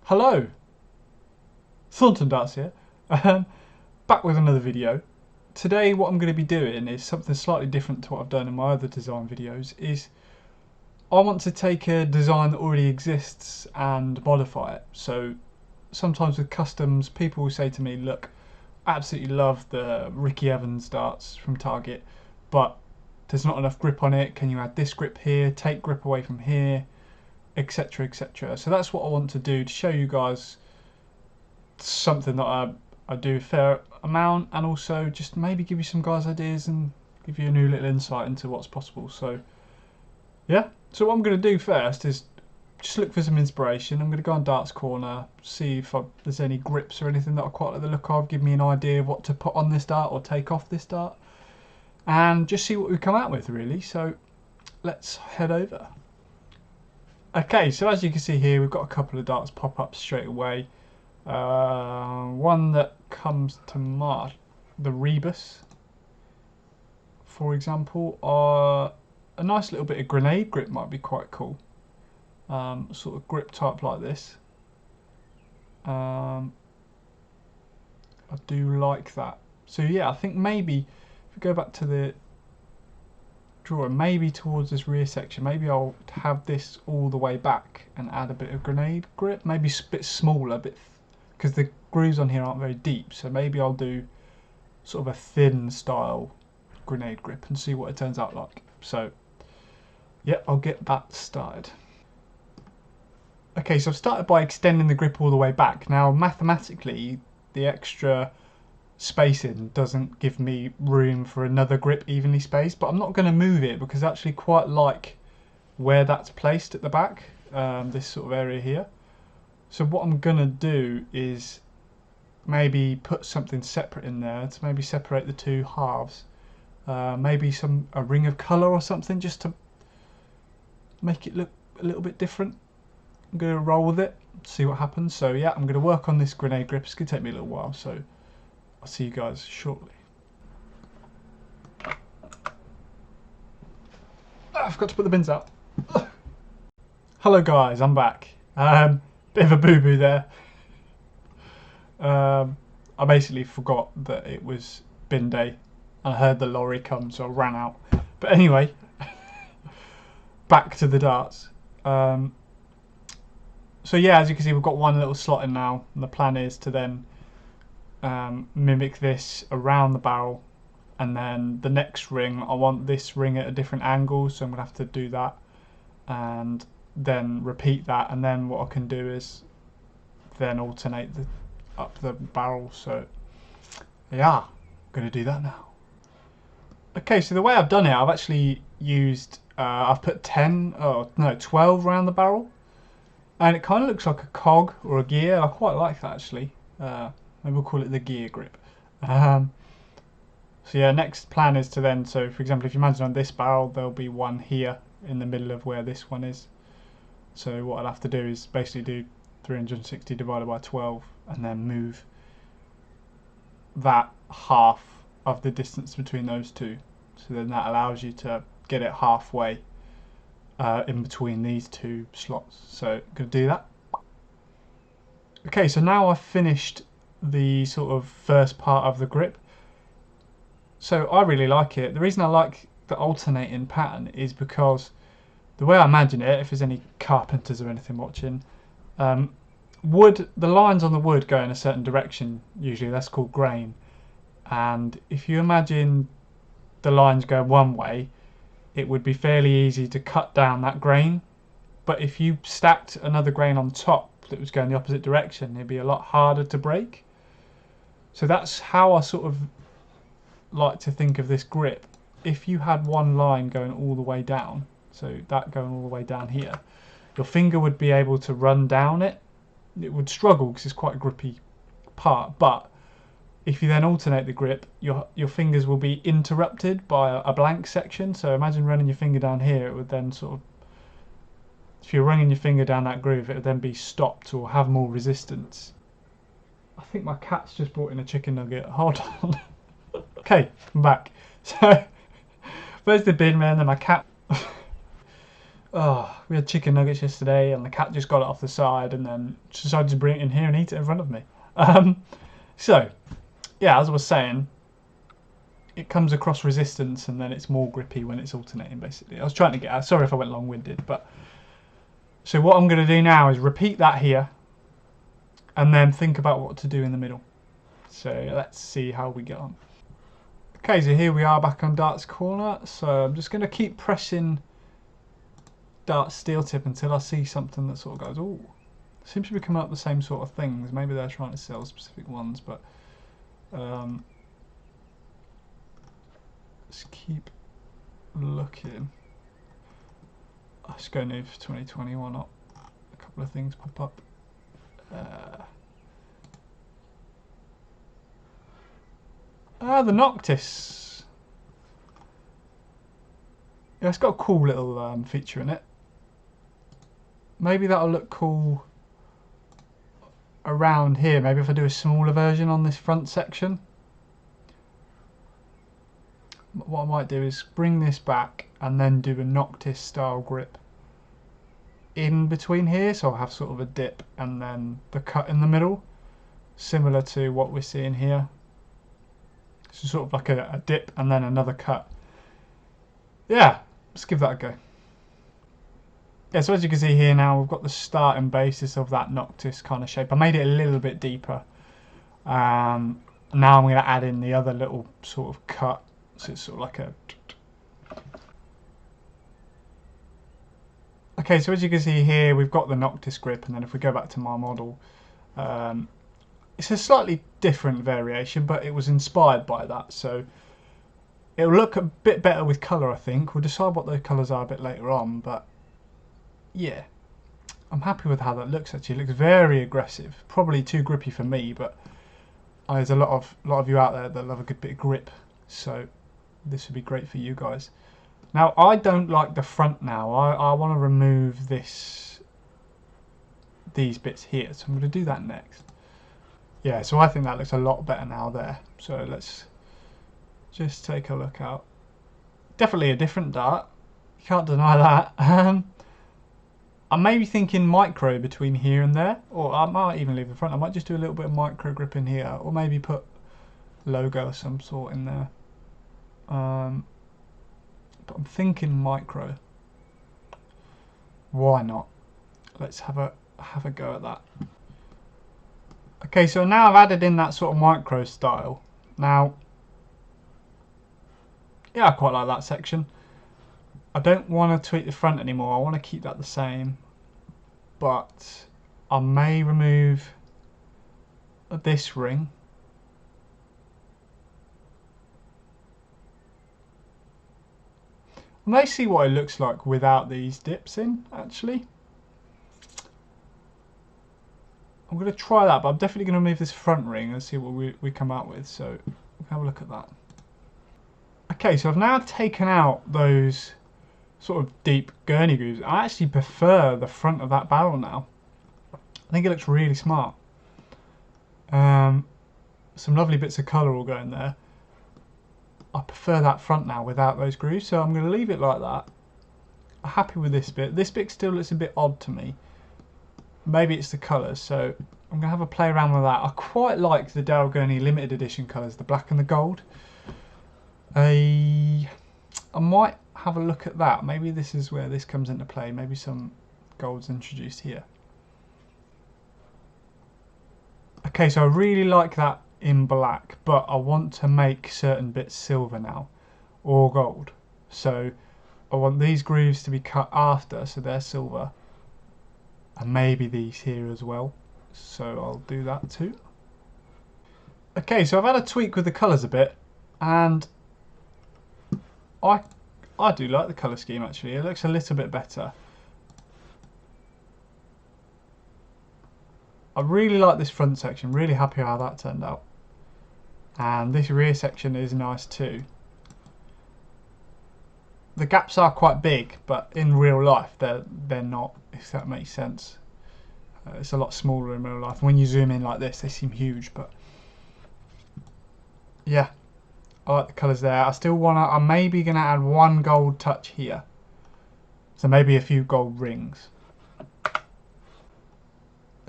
Hello, Thornton Darts here, back with another video. Today what I'm going to be doing is something slightly different to what I've done in my other design videos. I want to take a design that already exists and modify it. So sometimes with customs, people will say to me, look, I absolutely love the Ricky Evans darts from Target, but there's not enough grip on it. Can you add this grip here, take grip away from here, etc, etc. So that's what I want to do, to show you guys something that I do a fair amount, and also just maybe give you some guys ideas and give you a new little insight into what's possible. So yeah, so what I'm going to do first is just look for some inspiration. I'm going to go on Darts Corner, see if there's any grips or anything that I quite like the look of, give me an idea of what to put on this dart or take off this dart, and just see what we come out with really. So let's head over. Okay, so as you can see here, we've got a couple of darts pop up straight away. One that comes to mind, the Rebus, for example, a nice little bit of grenade grip might be quite cool. Sort of grip type like this. I do like that. So yeah, I think maybe if we go back to the drawing, maybe towards this rear section, maybe I'll have this all the way back and add a bit of grenade grip, maybe a bit smaller, because the grooves on here aren't very deep, so maybe I'll do sort of a thin style grenade grip and see what it turns out like. So yeah, I'll get that started. Okay, so I've started by extending the grip all the way back. Now mathematically the extra spacing doesn't give me room for another grip evenly spaced, but I'm not going to move it because I actually quite like where that's placed at the back, this sort of area here. So what I'm going to do is maybe put something separate in there to maybe separate the two halves, maybe a ring of colour or something, just to make it look a little bit different. I'm going to roll with it, see what happens. So yeah, I'm going to work on this grenade grip. It's going to take me a little while, so I'll see you guys shortly. I forgot to put the bins out. Hello guys, I'm back. Bit of a boo-boo there. I basically forgot that it was bin day. I heard the lorry come, so I ran out. But anyway, back to the darts. So yeah, as you can see, we've got one little slot in now, and the plan is to then mimic this around the barrel, and then the next ring, I want this ring at a different angle, so I'm gonna have to do that and then repeat that, and then what I can do is then alternate up the barrel. So yeah, I'm gonna do that now. Okay, so the way I've done it, I've actually used I've put 12 around the barrel, and it kind of looks like a cog or a gear. I quite like that actually. Maybe we'll call it the gear grip. So yeah, next plan is to then, so for example, if you imagine on this barrel, there'll be one here in the middle of where this one is. So what I'll have to do is basically do 360 divided by 12 and then move that half of the distance between those two. So then that allows you to get it halfway in between these two slots. So I'm going to do that. Okay, so now I've finished the sort of first part of the grip. So I really like it. The reason I like the alternating pattern is because the way I imagine it, if there's any carpenters or anything watching, the lines on the wood go in a certain direction, usually that's called grain, and if you imagine the lines go one way, it would be fairly easy to cut down that grain, but if you stacked another grain on top that was going the opposite direction, it'd be a lot harder to break. So that's how I sort of like to think of this grip. If you had one line going all the way down, so that going all the way down here, your finger would be able to run down it. It would struggle because it's quite a grippy part, but if you then alternate the grip, your fingers will be interrupted by a blank section. So imagine running your finger down here, it would then sort of, if you're running your finger down that groove, it would then be stopped or have more resistance. I think my cat's just brought in a chicken nugget. Hold on. Okay, I'm back. So, where's the bin man and my cat? Oh, we had chicken nuggets yesterday and the cat just got it off the side and then decided to bring it in here and eat it in front of me. So, yeah, as I was saying, it comes across resistance and then it's more grippy when it's alternating, basically. I was trying to get out. Sorry if I went long-winded, but... So what I'm going to do now is repeat that here and then think about what to do in the middle. So let's see how we get on. Okay, so here we are back on Dart's corner. So I'm just going to keep pressing Dart's steel tip until I see something that sort of goes, ooh, seems to be coming up the same sort of things. Maybe they're trying to sell specific ones, but let's keep looking. Let's go new for 2020, why not? A couple of things pop up. The Noctis. Yeah, it's got a cool little feature in it. Maybe that'll look cool around here. Maybe if I do a smaller version on this front section. What I might do is bring this back and then do a Noctis style grip in between here, so I'll have sort of a dip and then the cut in the middle, similar to what we're seeing here. So sort of like a dip and then another cut. Yeah, let's give that a go. Yeah, so as you can see here now, we've got the starting basis of that Noctis kind of shape. I made it a little bit deeper. Now I'm going to add in the other little sort of cut. So it's sort of like a... Okay, so as you can see here, we've got the Noctis grip, and then if we go back to my model, it's a slightly different variation, but it was inspired by that, so it'll look a bit better with colour, I think. We'll decide what those colours are a bit later on, but yeah, I'm happy with how that looks. Actually, it looks very aggressive, probably too grippy for me, but there's a lot of you out there that love a good bit of grip, so this would be great for you guys. Now, I don't like the front now. I want to remove these bits here, so I'm going to do that next. Yeah, so I think that looks a lot better now there. So let's just take a look out. Definitely a different dart. You can't deny that. I may be thinking micro between here and there, or I might even leave the front. I might just do a little bit of micro grip in here, or maybe put logo of some sort in there. But I'm thinking micro. Why not? Let's have a go at that. Okay, so now I've added in that sort of micro style. Now, yeah, I quite like that section. I don't want to tweak the front anymore. I want to keep that the same, but I may remove this ring. I may see what it looks like without these dips in, actually. I'm going to try that, but I'm definitely going to remove this front ring and see what we come out with. So we'll have a look at that. Okay, so I've now taken out those sort of deep gurney grooves. I actually prefer the front of that barrel now. I think it looks really smart. Some lovely bits of colour will go in there. I prefer that front now without those grooves, so I'm going to leave it like that. I'm happy with this bit. This bit still looks a bit odd to me. Maybe it's the colours, so I'm going to have a play around with that. I quite like the Daryl Gurney limited edition colours, the black and the gold. I might have a look at that. Maybe this is where this comes into play. Maybe some gold's introduced here. Okay, so I really like that in black, but I want to make certain bits silver now, or gold. So I want these grooves to be cut after, so they're silver, and maybe these here as well. So I'll do that too. Okay, so I've had a tweak with the colours a bit, and I do like the colour scheme actually. It looks a little bit better. I really like this front section, really happy how that turned out. And this rear section is nice too. The gaps are quite big, but in real life they're not, if that makes sense. It's a lot smaller in real life. When you zoom in like this, they seem huge, but yeah, I like the colours there. I still want to, I'm maybe going to add one gold touch here. So maybe a few gold rings.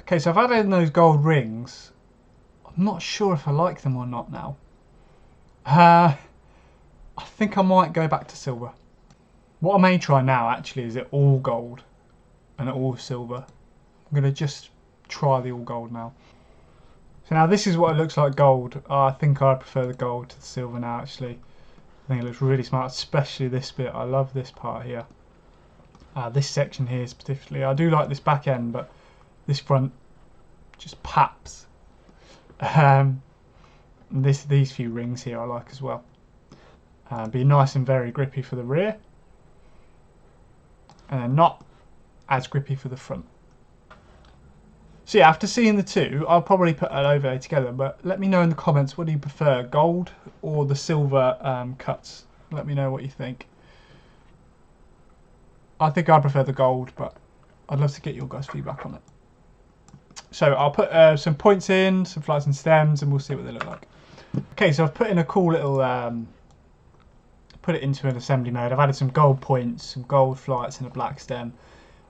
Okay, so I've added in those gold rings. I'm not sure if I like them or not now. I think I might go back to silver. What I may try now actually is it all gold and all silver. I'm going to just try the all gold now. So now this is what it looks like gold. I think I prefer the gold to the silver now actually. I think it looks really smart, especially this bit. I love this part here. This section here is particularly, I do like this back end, but this front just paps. These few rings here I like as well. Be nice and very grippy for the rear, and then not as grippy for the front. So yeah, after seeing the two, I'll probably put an overlay together, but let me know in the comments, what do you prefer, gold or the silver cuts? Let me know what you think. I think I prefer the gold, but I'd love to get your guys' feedback on it. So I'll put some points in, some flights and stems, and we'll see what they look like. Okay, so I've put in a cool little, put it into an assembly mode. I've added some gold points, some gold flights, and a black stem.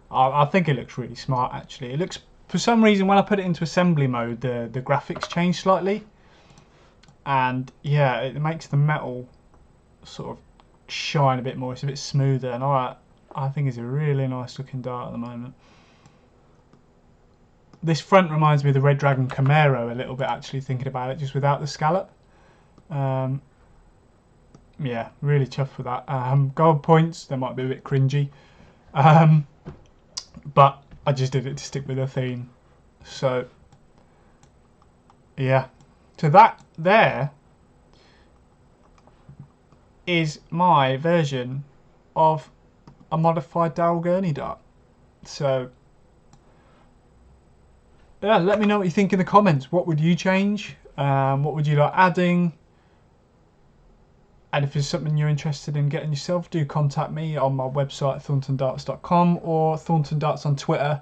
I think it looks really smart actually. It looks, for some reason, when I put it into assembly mode, the graphics change slightly. And yeah, it makes the metal sort of shine a bit more. It's a bit smoother, and I think it's a really nice looking dart at the moment. This front reminds me of the Red Dragon Camaro a little bit actually, thinking about it, just without the scallop. Yeah, really chuffed with that. Gold points, they might be a bit cringy. But I just did it to stick with the theme. So yeah, so that there is my version of a modified Daryl Gurney dart. So yeah, let me know what you think in the comments. What would you change? What would you like adding? And if there's something you're interested in getting yourself, do contact me on my website, thorntondarts.com, or thorntondarts on Twitter,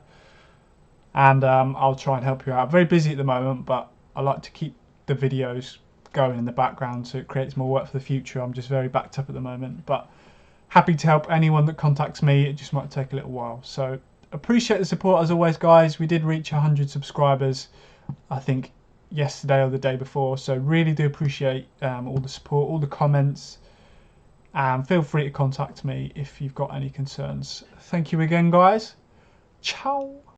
and I'll try and help you out. I'm very busy at the moment, but I like to keep the videos going in the background so it creates more work for the future. I'm just very backed up at the moment, but happy to help anyone that contacts me. It just might take a little while. So appreciate the support as always, guys. We did reach 100 subscribers, I think yesterday or the day before, so really do appreciate all the support, all the comments, and feel free to contact me if you've got any concerns. Thank you again, guys. Ciao.